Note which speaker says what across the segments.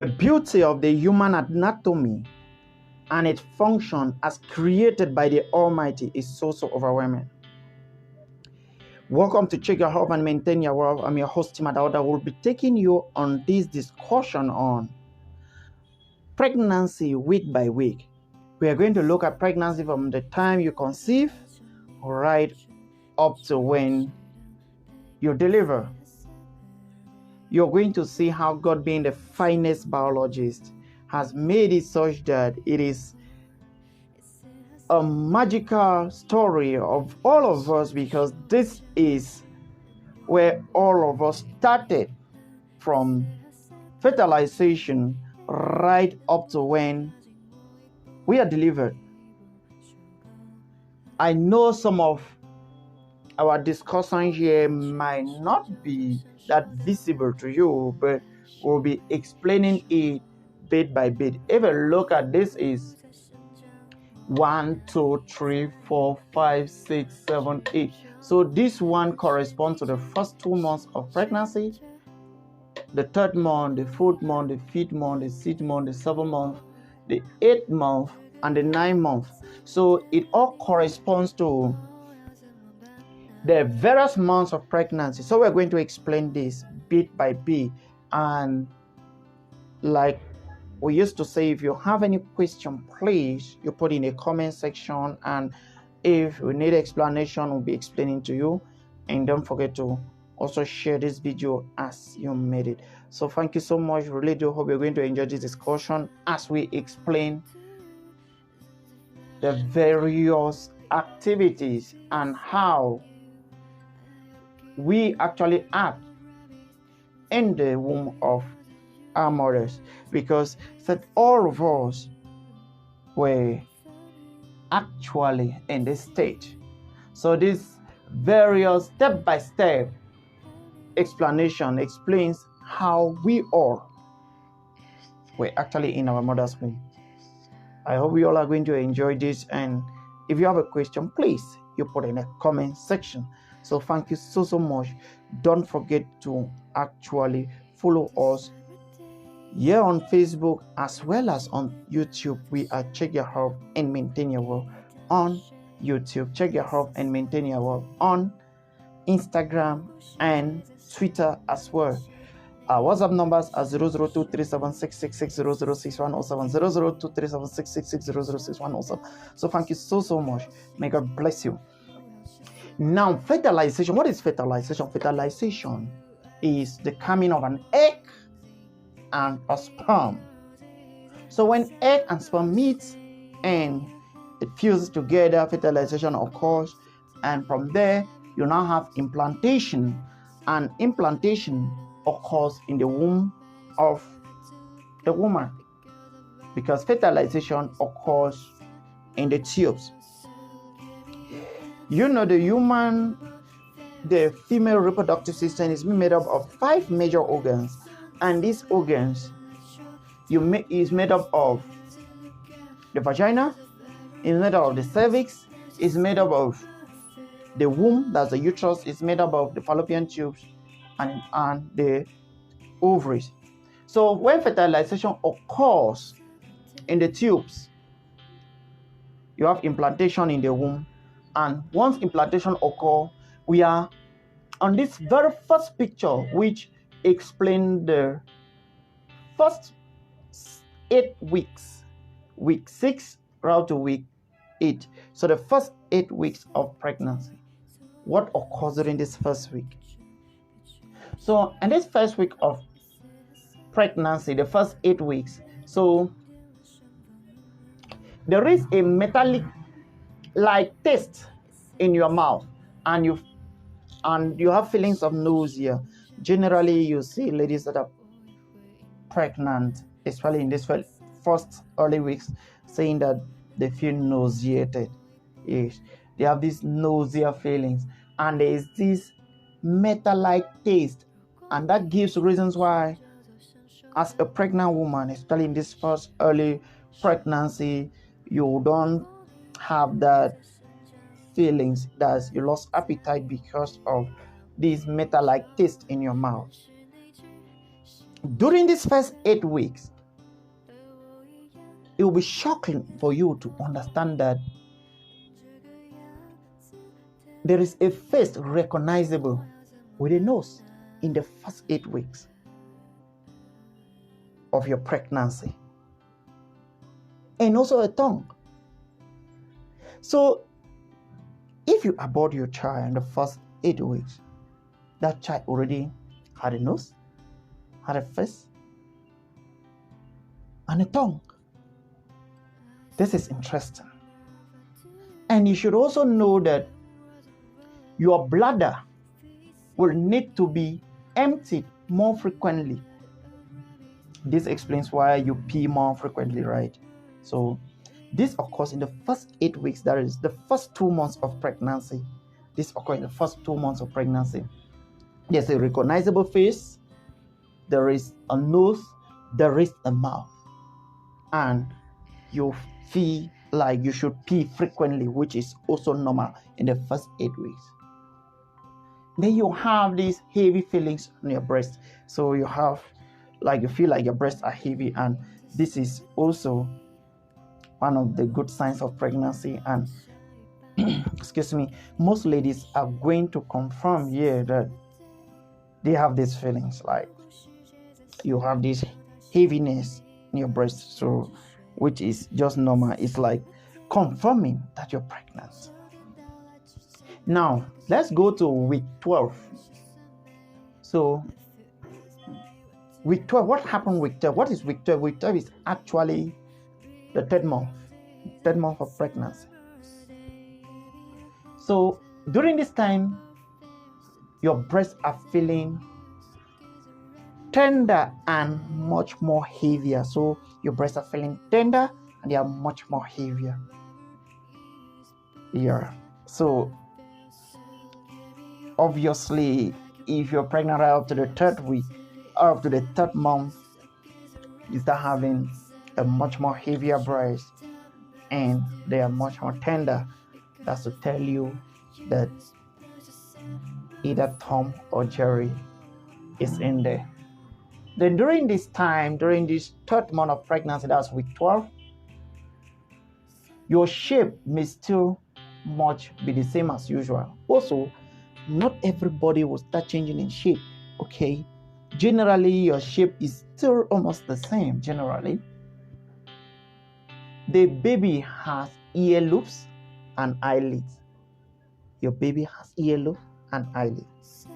Speaker 1: The beauty of the human anatomy and its function as created by the Almighty is so overwhelming. Welcome to Check Your Health and Maintain Your Wealth. I'm your host, Tim Adaoda. We'll be taking you on this discussion on pregnancy week by week. We are going to look at pregnancy from the time you conceive right up to when you deliver. You're going to see how God, being the finest biologist, has made it such that it is a magical story of all of us, because this is where all of us started, from fertilization right up to when we are delivered. I know some of our discussion here might not be that visible to you, but we'll be explaining it bit by bit. If a look at this is 1, 2, 3, 4, 5, 6, 7, 8. So this one corresponds to the first 2 months of pregnancy, the 3rd month, the 4th month, the 5th month, the 6th month, the 7th month, the 8th month, and the 9th month. So it all corresponds to the various months of pregnancy. So we're going to explain this bit by bit, and like we used to say, if you have any question, please you put in a comment section, and if we need explanation, we'll be explaining to you. And don't forget to also share this video as you made it. So thank you so much. Really do hope you're going to enjoy this discussion as we explain the various activities and how we actually act in the womb of our mothers, because that all of us were actually in this state. So this various step-by-step explanation explains how we all were actually in our mother's womb. I hope you all are going to enjoy this, and if you have a question, please you put in a comment section. So thank you so much. Don't forget to actually follow us here on Facebook as well as on YouTube. We are Check Your Health and Maintain Your Wealth on YouTube, Check Your Health and Maintain Your Wealth on Instagram and Twitter as well. Our WhatsApp numbers are 002376660061070, 0023766600610. So thank you so much. May God bless you. Now, fertilization. What is fertilization? Fertilization is the coming of an egg and a sperm. So when egg and sperm meet and it fuses together, fertilization occurs, and from there you now have implantation, and implantation occurs in the womb of the woman, because fertilization occurs in the tubes. You know, the female reproductive system is made up of 5 major organs, and these organs is made up of the vagina, is made up of the cervix, is made up of the womb, that's the uterus, is made up of the fallopian tubes and the ovaries. So when fertilization occurs in the tubes, you have implantation in the womb, and once implantation occurs, we are on this very first picture, which explains the first 8 weeks, week 6 right to week 8. So the first 8 weeks of pregnancy, what occurs during this first week? So in this first week of pregnancy, the first 8 weeks, so there is a metallic like taste in your mouth, and you have feelings of nausea. Generally, you see ladies that are pregnant, especially in this first early weeks, saying that they feel nauseated. Yes, they have these nausea feelings, and there is this metal-like taste, and that gives reasons why, as a pregnant woman, especially in this first early pregnancy, you don't have that feelings that you lost appetite because of this metal-like taste in your mouth. During these first 8 weeks, it will be shocking for you to understand that there is a face recognizable with a nose in the first 8 weeks of your pregnancy, and also a tongue. So if you abort your child in the first 8 weeks, that child already had a nose, had a face, and a tongue. This is interesting. And you should also know that your bladder will need to be emptied more frequently. This explains why you pee more frequently, right? So this occurs in the first 8 weeks, that is the first 2 months of pregnancy. This occurs in the first 2 months of pregnancy. There's a recognizable face, there is a nose, there is a mouth, and you feel like you should pee frequently, which is also normal in the first 8 weeks. Then you have these heavy feelings on your breast. So you feel like your breasts are heavy, and this is also one of the good signs of pregnancy. And excuse me, most ladies are going to confirm here that they have these feelings, like you have this heaviness in your breast, so which is just normal. It's like confirming that you're pregnant. Now let's go to week 12. So week 12, what happened week 12? What is week 12? Week 12 is actually the third month of pregnancy. So during this time, your breasts are feeling tender and much more heavier. So your breasts are feeling tender and they are much more heavier. Yeah. So obviously, if you're pregnant right up to the 3rd week or up to the 3rd month, you start having a much more heavier breast and they are much more tender. That's to tell you that either Tom or Jerry is in there. Then during this time, during this 3rd month of pregnancy, that's week 12, your shape may still much be the same as usual. Also, not everybody will start changing in shape, okay? Generally, your shape is still almost the same, generally. The baby has earlobes and eyelids. Your baby has earlobes and eyelids.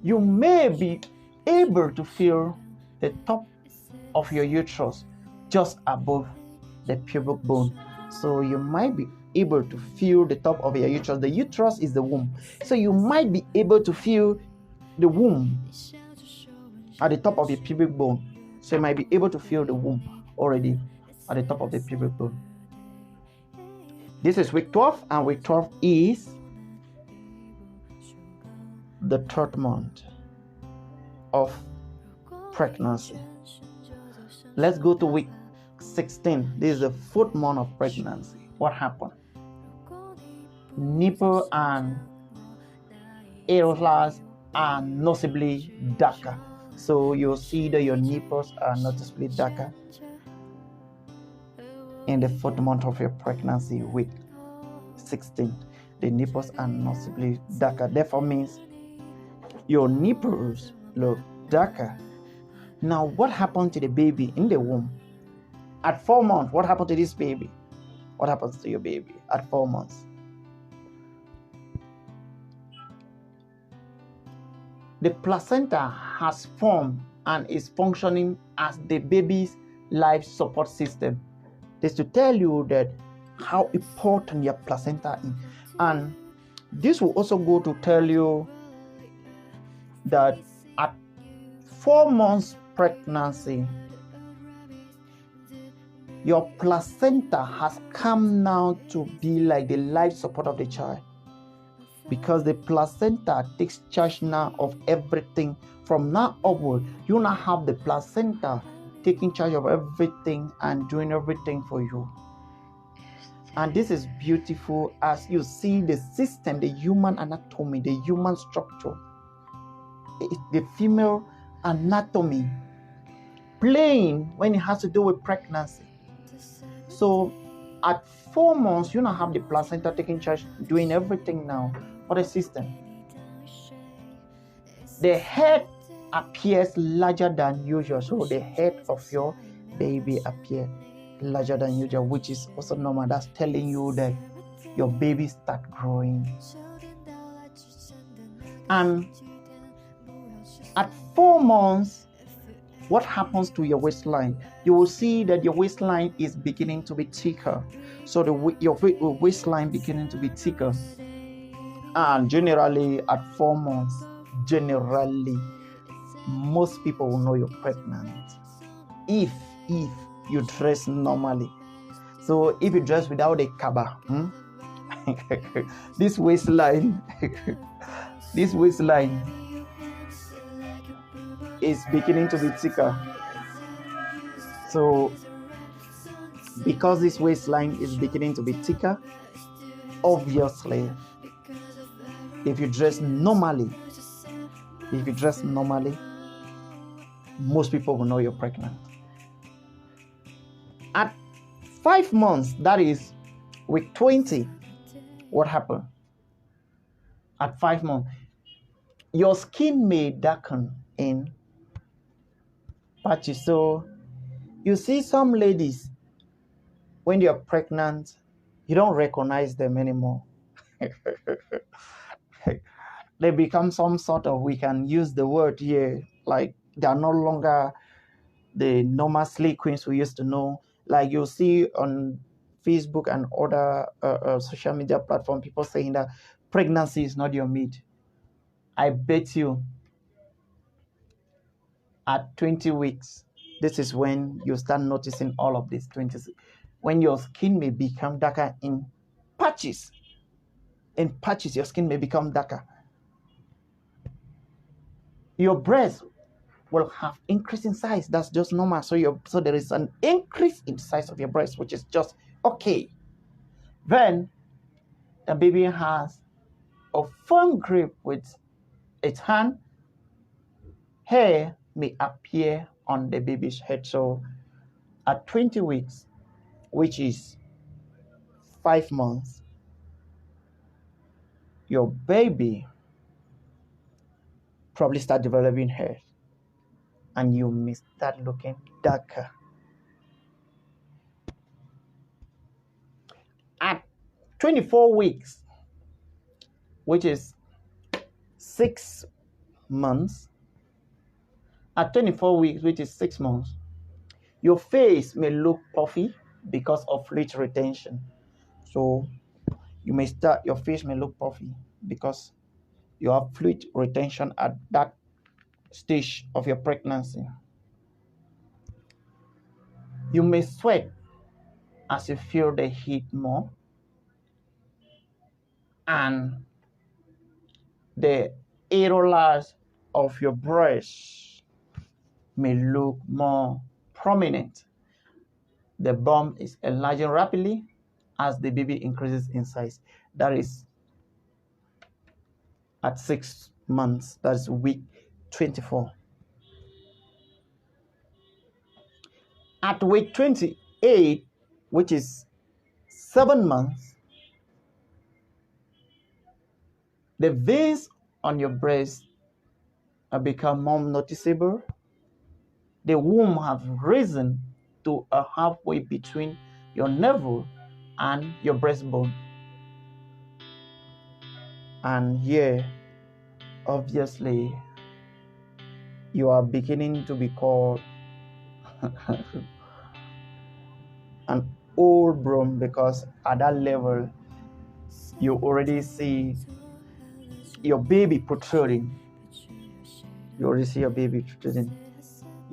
Speaker 1: You may be able to feel the top of your uterus just above the pubic bone. So you might be able to feel the top of your uterus. The uterus is the womb. So you might be able to feel the womb at the top of your pubic bone. So you might be able to feel the womb already at the top of the pubic bone. This is week 12, and week 12 is the 3rd month of pregnancy. Let's go to week 16. This is the 4th month of pregnancy. What happened? Nipple and areolas are noticeably darker. So you'll see that your nipples are noticeably darker in the 4th month of your pregnancy, week 16. The nipples are noticeably darker. Therefore means your nipples look darker. Now, what happened to the baby in the womb? At 4 months, what happened to this baby? What happens to your baby at 4 months? The placenta has formed and is functioning as the baby's life support system. This to tell you that how important your placenta is. And this will also go to tell you that at 4 months pregnancy, your placenta has come now to be like the life support of the child, because the placenta takes charge now of everything. From now upward, you now have the placenta taking charge of everything and doing everything for you. And this is beautiful as you see the system, the human anatomy, the human structure. the female anatomy playing when it has to do with pregnancy. So at 4 months, you now have the placenta taking charge, doing everything now for the system. The head appears larger than usual. So the head of your baby appears larger than usual, which is also normal. That's telling you that your baby start growing. And at 4 months, what happens to your waistline? You will see that your waistline is beginning to be thicker. So your waistline beginning to be thicker. And generally at 4 months, most people will know you're pregnant if you dress normally. So if you dress without a kaba, this waistline is beginning to be thicker. So because this waistline is beginning to be thicker, obviously if you dress normally, most people will know you're pregnant. At 5 months, that is week 20, what happened? At 5 months, your skin may darken in patches. So you see some ladies, when they're pregnant, you don't recognize them anymore. They become some sort of, we can use the word here, like they're no longer the normal slay queens we used to know. Like you'll see on Facebook and other social media platforms, people saying that pregnancy is not your mate. I bet you at 20 weeks, this is when you start noticing all of this. When your skin may become darker in patches. In patches, your skin may become darker. Your breast will have increase in size. That's just normal. So there is an increase in size of your breast, which is just okay. Then the baby has a firm grip with its hand. Hair may appear on the baby's head. So at 20 weeks, which is 5 months, your baby probably start developing hair, and you may start looking darker. At 24 weeks, which is 6 months, at 24 weeks, which is 6 months, your face may look puffy because of fluid retention. So your face may look puffy because you have fluid retention at that stage of your pregnancy. You may sweat as you feel the heat more, and the areolas of your breast may look more prominent. The bump is enlarging rapidly as the baby increases in size. That is at 6 months, that's week 24. At week 28, which is 7 months, the veins on your breast have become more noticeable. The womb have risen to a halfway between your navel and your breastbone. And here, obviously, you are beginning to be called an old broom, because at that level, you already see your baby protruding. You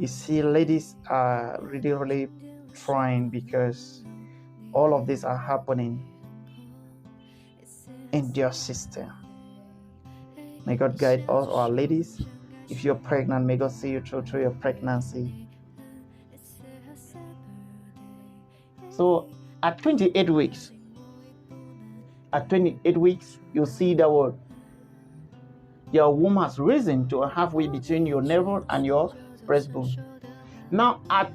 Speaker 1: see, ladies are really trying, because all of this are happening in their system. May God guide all our ladies. If you're pregnant, may God see you through your pregnancy. So at 28 weeks, you'll see the word. Your womb has risen to halfway between your navel and your breastbone. Now at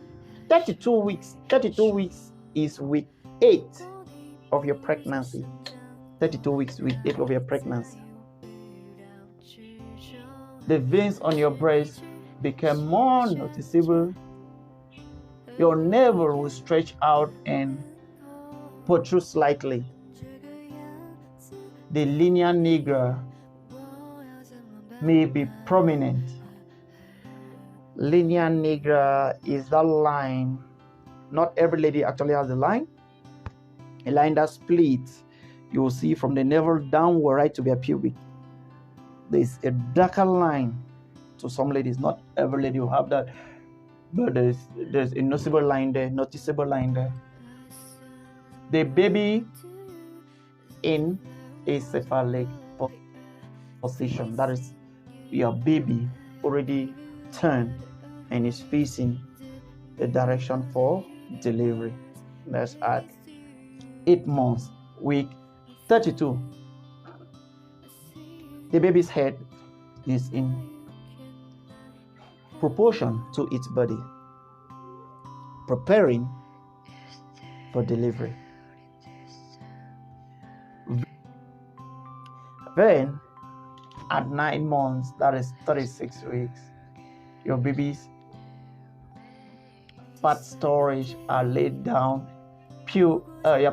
Speaker 1: 32 weeks is week 8 of your pregnancy. 32 weeks, week 8 of your pregnancy. The veins on your breast become more noticeable. Your navel will stretch out and protrude slightly. The linea nigra may be prominent. Linea nigra is that line. Not every lady actually has a line that splits. You will see from the navel downward right to their pubic. There's a darker line to some ladies. Not every lady will have that, but there's a noticeable line there. The baby in a cephalic position. That is, your baby already turned and is facing the direction for delivery. That's at 8 months, week 32. The baby's head is in proportion to its body, preparing for delivery. Then, at 9 months, that is 36 weeks, your baby's fat storage are laid down. Your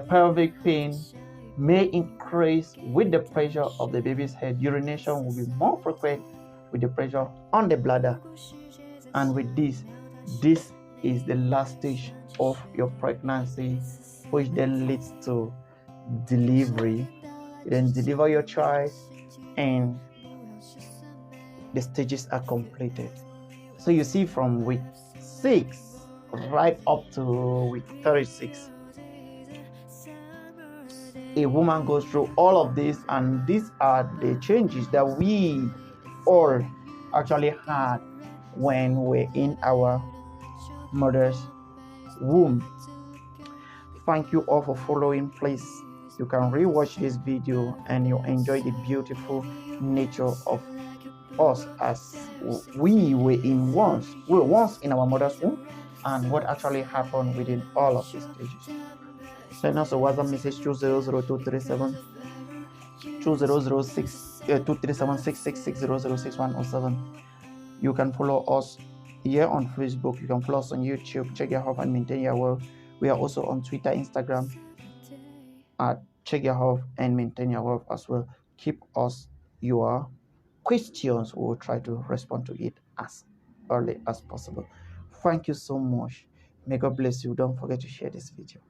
Speaker 1: pelvic pain may increase with the pressure of the baby's head. Urination will be more frequent with the pressure on the bladder. And with this is the last stage of your pregnancy, which then leads to delivery. You then deliver your child and the stages are completed. So you see, from week 6 right up to week 36, a woman goes through all of this, and these are the changes that we all actually had when we're in our mother's womb. Thank you all for following. Please, you can rewatch this video and you enjoy the beautiful nature of us as we were once in our mother's womb, and what actually happened within all of these stages. Send us a WhatsApp message 200-237 237-666-006-107. You can follow us here on Facebook. You can follow us on YouTube. Check your health and maintain your wealth. We are also on Twitter, Instagram at Check Your Health and Maintain Your Wealth as well. Keep us your questions. We will try to respond to it as early as possible. Thank you so much. May God bless you. Don't forget to share this video.